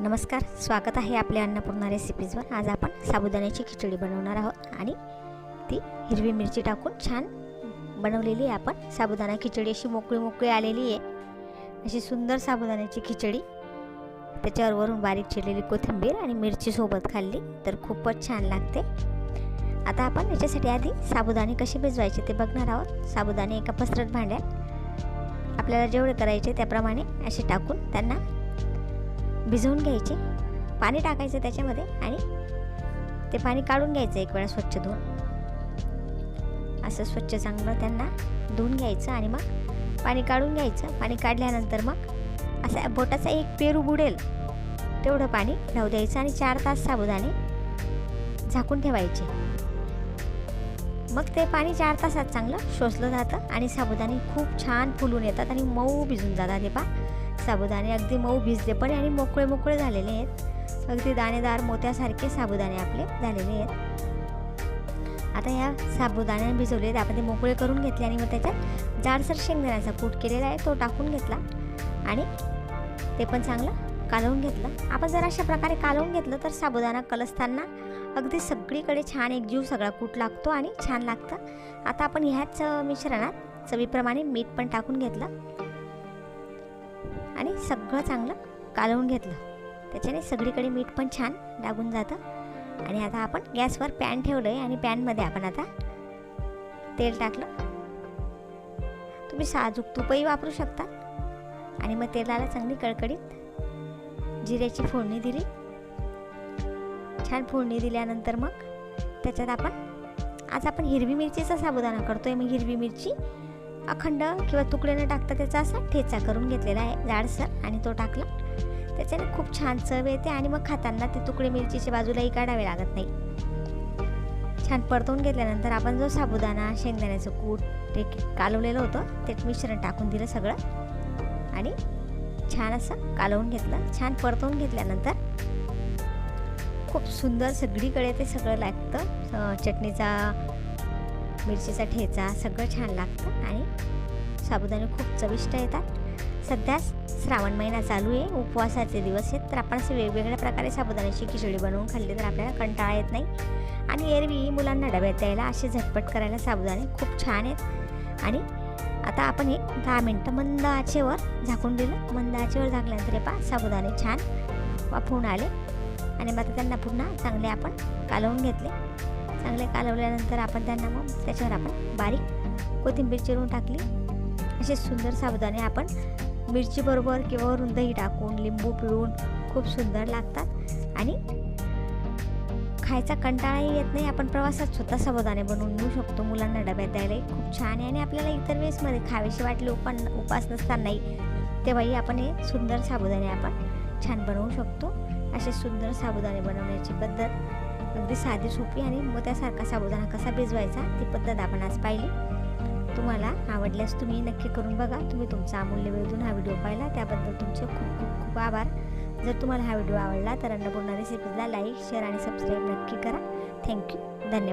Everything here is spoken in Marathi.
नमस्कार, स्वागत आहे आपल्या अन्नपूर्णा रेसिपीजवर। आज आपण साबुदाण्याची खिचडी बनवणार आहोत आणि ती हिरवी मिरची टाकून छान बनवलेली आहे। आपण साबुदाणा खिचडी अशी मोकळी मोकळी आलेली आहे। अशी सुंदर साबुदाण्याची खिचडी, त्याच्यावर वरून बारीक चिरलेली कोथिंबीर आणि मिरची सोबत खाल्ली तर खूपच छान लागते। आता आपण याच्यासाठी आधी साबुदाणे कसे भिजवायचे ते बघणार आहोत। साबुदाणे एका पसरट भांड्यात आपल्याला जेवढे करायचे त्याप्रमाणे असे टाकून त्यांना भिजवून घ्यायचे। पाणी टाकायचं त्याच्यामध्ये आणि ते पाणी काढून घ्यायचं एक वेळा स्वच्छ धुवून। असं स्वच्छ चांगलं त्यांना धुवून घ्यायचं आणि मग पाणी काढून घ्यायचं। पाणी काढल्यानंतर मग असा बोटाचा एक पेरू बुडेल तेवढं पाणी राहू द्यायचं आणि 4 तास साबुदाणे झाकून ठेवायचे। मग ते पाणी 4 तासात चांगलं शोषलं जातं आणि साबुदाणे खूप छान फुलून येतात आणि मऊ भिजून जातात। हे पहा, साबुदाणे अगदी मऊ भिजले पण आणि मोकळे मोकळे झालेले आहेत। अगदी दाणेदार मोत्यासारखे साबुदाणे आपले झालेले आहेत। आता या साबुदाणे भिजवले आपण ते मोकळे करून घेतले आणि मग त्याच्यात जाडसर शेंगदाण्याचा कूट केलेला आहे तो टाकून घेतला आणि ते पण चांगलं कालवून घेतलं। आपण जर अशा प्रकारे कालवून घेतलं तर साबुदाणा कलसताना अगदी सगळीकडे छान एकजीव सगळा कूट लागतो आणि छान लागतं। आता आपण ह्याच मिश्रणात चवीप्रमाणे मीठ पण टाकून घेतलं आणि सगळं चांगलं कालवून घेतलं। त्याच्याने सगळीकडे मीठ पण छान लागून जातं। आणि आता आपण गॅसवर पॅन ठेवलं आहे आणि पॅनमध्ये आपण आता तेल टाकलं। तुम्ही साजूक तूपही वापरू शकता। आणि मग तेलाला चांगली कडकडीत जिऱ्याची फोडणी दिली। छान फोडणी दिल्यानंतर मग त्याच्यात आज आपण हिरवी मिरचीचा साबुदाणा करतोय। मग हिरवी मिरची अखंड किंवा तुकडे न टाकता त्याचा असा ठेचा करून घेतलेला आहे जाडसर आणि तो टाकला। त्याच्याने खूप छान चव येते आणि मग खाताना ते तुकडे मिरचीच्या बाजूलाही काढावे लागत नाही। छान परतवून घेतल्यानंतर आपण जो साबुदाणा शेंगदाण्याचं कूट ते कालवलेलं होतं ते मिश्रण टाकून दिलं सगळं आणि छान असं कालवून घेतलं। छान परतवून घेतल्यानंतर खूप सुंदर सगळीकडे ते सगळं लागतं। चटणीचा, मिरचीचा ठेचा सगळं छान लागतं आणि साबुदाणे खूप चविष्ट येतात। सध्या श्रावण महिना चालू आहे, उपवासाचे दिवस आहेत, तर आपण असे वेगवेगळ्या प्रकारे साबुदाण्याची खिचडी बनवून खाल्ली तर आपल्याला कंटाळा येत नाही। आणि एरवी मुलांना डब्यात द्यायला असे झटपट करायला साबुदाणे खूप छान आहेत। आणि आता आपण हे 10 मिनटं मंद आचेवर झाकून दिलं। मंद आचेवर झाकल्यानंतर हे पहा साबुदाणे छान वाफवून आले आणि मग त्यांना पुन्हा चांगले आपण कालवून घेतले। चांगले कालवल्यानंतर आपण त्यांना मग त्याच्यावर आपण बारीक कोथिंबीर चिरून टाकली। असे सुंदर साबुदाणे आपण मिरची बरोबर किंवा वरून दही टाकून लिंबू पिळून खूप सुंदर लागतात आणि खायचा कंटाळाही येत नाही। आपण प्रवासात स्वतः साबुदाणे बनवून नेऊ शकतो, मुलांना डब्यात द्यायलाही खूप छान आहे। आणि आपल्याला इतर वेळेसमध्ये खावेशी वाटले उपास नसतानाही तेव्हाही आपण हे सुंदर साबुदाणे आपण छान बनवू शकतो। असे सुंदर साबुदाणे बनवण्याची पद्धत अगदी साधी सोपी आणि मोत्यासारखा साबुदाणा कसा भिजवायचा ती पद्धत आपण आज पाहिली। तुम्हाला आवडल्यास तुम्ही नक्की करून बघा। तुम्ही तुमचा अमूल्य वेळ देऊन हा व्हिडिओ पाहिला त्याबद्दल तुमचे खूप खूप खूप आभार। जर तुम्हाला हा व्हिडिओ आवडला तर अन्नपूर्णा रेसिपीजला लाईक, शेअर आणि सबस्क्राईब नक्की करा। थँक्यू, धन्यवाद।